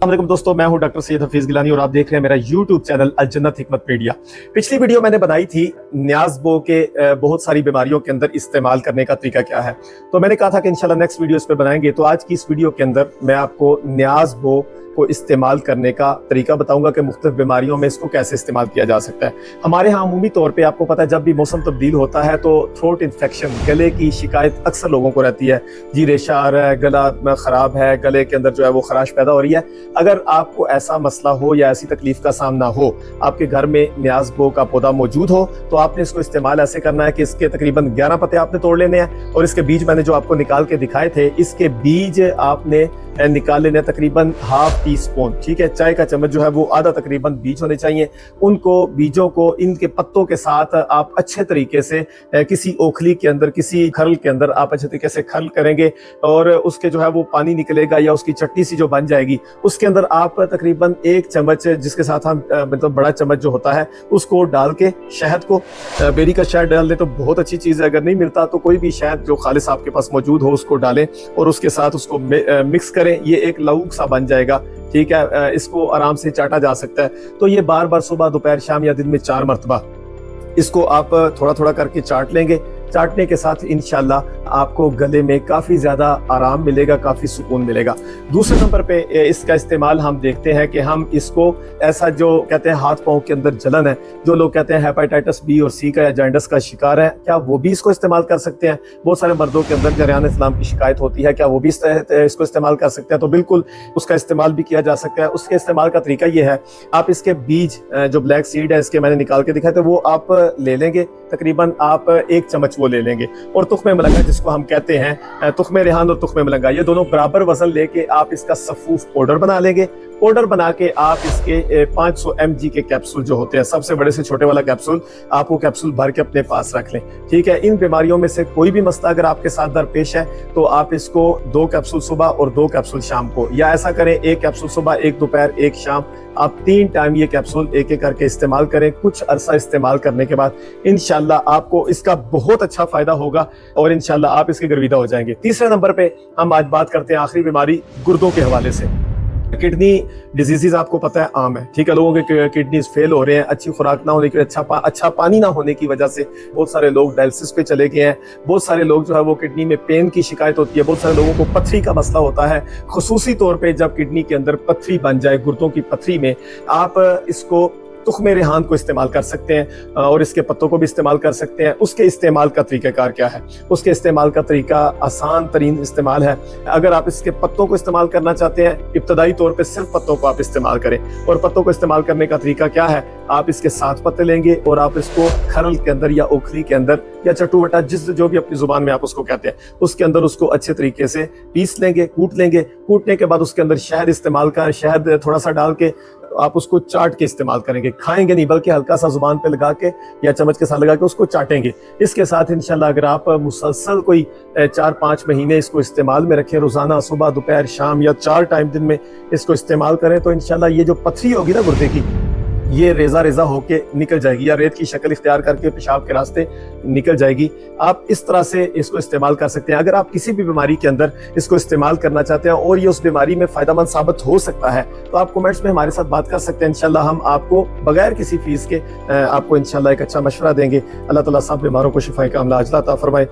अस्सलाम दोस्तों, मैं हूं डॉक्टर सैयद हफीज गिलानी और आप देख रहे हैं मेरा यूट्यूब चैनल अल जन्नत हिकमत मीडिया। पिछली वीडियो मैंने बनाई थी न्याज़बो के बहुत सारी बीमारियों के अंदर इस्तेमाल करने का तरीका क्या है, तो मैंने कहा था कि इंशाल्लाह नेक्स्ट वीडियो इस पर बनाएंगे। तो आज की इस वीडियो के अंदर मैं आपको न्याज़बो को इस्तेमाल करने का तरीका बताऊंगा कि मुख्तलिफ बीमारियों में इसको कैसे इस्तेमाल किया जा सकता है। हमारे यहाँ अमूमी तौर पे आपको पता है जब भी मौसम तब्दील होता है तो थ्रोट इन्फेक्शन, गले की शिकायत अक्सर लोगों को रहती है। जी रेशा आ रहा है, गला ख़राब है, गले के अंदर जो है वो खराश पैदा हो रही है। अगर आपको ऐसा मसला हो या ऐसी तकलीफ का सामना हो, आपके घर में न्याज़बो का पौधा मौजूद हो, तो आपने इसको इस्तेमाल ऐसे करना है कि इसके तकरीबन 11 पत्ते आपने तोड़ लेने हैं और इसके बीज मैंने जो आपको निकाल के दिखाए थे, इसके बीज आपने निकाल लेने तकरीबन हाफ टी स्पून, ठीक है, चाय का चम्मच जो है वो आधा तकरीबन बीज होने चाहिए। उनको बीजों को इनके पत्तों के साथ आप अच्छे तरीके से किसी ओखली के अंदर, किसी खरल के अंदर आप अच्छे तरीके से खरल करेंगे और उसके जो है वो पानी निकलेगा या उसकी चटनी सी जो बन जाएगी, उसके अंदर आप तकरीबन 1 चम्मच, जिसके साथ हम मतलब बड़ा चम्मच जो होता है उसको डाल के, शहद को, बेरी का शहद डाल दे तो बहुत अच्छी चीज़ है। अगर नहीं मिलता तो कोई भी शहद जो खालिस आपके पास मौजूद हो उसको डालें और उसके साथ उसको मिक्स करें। ये एक लऊक सा बन जाएगा, ठीक है, इसको आराम से चाटा जा सकता है। तो ये बार बार सुबह, दोपहर, शाम या दिन में 4 मरतबा इसको आप थोड़ा थोड़ा करके चाट लेंगे। चाटने के साथ इंशाल्लाह आपको गले में काफ़ी ज़्यादा आराम मिलेगा, काफ़ी सुकून मिलेगा। दूसरे नंबर पे इसका इस्तेमाल हम देखते हैं कि हम इसको ऐसा जो कहते हैं हाथ पाँव के अंदर जलन है, जो लोग कहते हैं हेपेटाइटिस बी और सी का या जॉन्डिस का शिकार है, क्या वो भी इसको इस्तेमाल कर सकते हैं? बहुत सारे मर्दों के अंदर जरियान इस्लाम की शिकायत होती है, क्या वो भी इसको इस्तेमाल कर सकते हैं? तो बिल्कुल उसका इस्तेमाल भी किया जा सकता है। उसके इस्तेमाल का तरीका ये है, आप इसके बीज जो ब्लैक सीड है इसके मैंने निकाल के दिखाए थे, वो आप ले लेंगे, तकरीबन आप 1 चम्मच वो ले लेंगे। और तुख्मे मलंगा जिसको हम कहते हैं, तुख्मे रेहान और तुख्मे मलंगा, ये दोनों बराबर वजन लेके आप इसका सफूफ पाउडर बना लेंगे। पाउडर बना के आप इसके 500 mg के कैप्सूल जो होते हैं, सबसे बड़े से छोटे वाला कैप्सूल, आप वो कैप्सूल भर के अपने पास रख लें, ठीक है। इन बीमारियों में से कोई भी मसला अगर आपके साथ दरपेश है तो आप इसको 2 कैप्सूल सुबह और 2 कैप्सूल शाम को, या ऐसा करें 1 कैप्सूल सुबह, 1 दोपहर, 1 शाम, आप 3 टाइम ये कैप्सूल एक एक करके इस्तेमाल करें। कुछ अरसा इस्तेमाल करने के बाद इंशाल्लाह आपको इसका बहुत अच्छा फायदा होगा और इंशाल्लाह आप इसके गर्विदा हो जाएंगे। तीसरे नंबर पे हम आज बात करते हैं आखिरी बीमारी, गुर्दों के हवाले से। किडनी डिजीजेज आपको पता है आम है, ठीक है। लोगों के किडनीज फेल हो रहे हैं, अच्छी खुराक ना होने की, अच्छा पानी ना होने की वजह से बहुत सारे लोग डायलिसिस पे चले गए हैं। बहुत सारे लोग जो है वो किडनी में पेन की शिकायत होती है। बहुत सारे लोगों को पथरी का मसला होता है, खुसूसी तौर पे जब किडनी के अंदर पथरी बन जाए, गुर्दों की पथरी में, आप इसको तुख्मे रेहान को इस्तेमाल कर सकते हैं और इसके पत्तों को भी इस्तेमाल कर सकते हैं। उसके इस्तेमाल का तरीकाकार क्या है? उसके इस्तेमाल का तरीका आसान तरीन इस्तेमाल है। अगर आप इसके पत्तों को इस्तेमाल करना चाहते हैं, इब्तदाई तौर पे सिर्फ पत्तों को आप इस्तेमाल करें। और पत्तों को इस्तेमाल करने का तरीका क्या है? आप इसके 7 पत्ते लेंगे और आप इसको खरल के अंदर या ओखली के अंदर या चटुवटा, जो भी अपनी जुबान में आप उसको कहते हैं, उसके अंदर उसको अच्छे तरीके से पीस लेंगे, कूट लेंगे। कूटने के बाद उसके अंदर शहद इस्तेमाल कर, शहद थोड़ा सा डाल के आप उसको चाट के इस्तेमाल करेंगे। खाएंगे नहीं, बल्कि हल्का सा जुबान पे लगा के या चम्मच के साथ लगा के उसको चाटेंगे। इसके साथ इंशाल्लाह अगर आप मुसलसल कोई 4-5 महीने इसको इस्तेमाल में रखें, रोजाना सुबह, दोपहर, शाम या 4 टाइम दिन में इसको इस्तेमाल करें, तो इंशाल्लाह ये जो पथरी होगी ना गुर्दे की, ये रेजा रेजा होके निकल जाएगी या रेत की शक्ल इख्तियार करके पेशाब के रास्ते निकल जाएगी। आप इस तरह से इसको इस्तेमाल कर सकते हैं। अगर आप किसी भी बीमारी के अंदर इसको इस्तेमाल करना चाहते हैं और ये उस बीमारी में फायदेमंद साबित हो सकता है, तो आप कमेंट्स में हमारे साथ बात कर सकते हैं। इंशाल्लाह हम आपको बगैर किसी फीस के आपको इंशाल्लाह एक अच्छा मशवरा देंगे। अल्लाह ताला सब बीमारों को शिफाए कामिला अता फरमाए।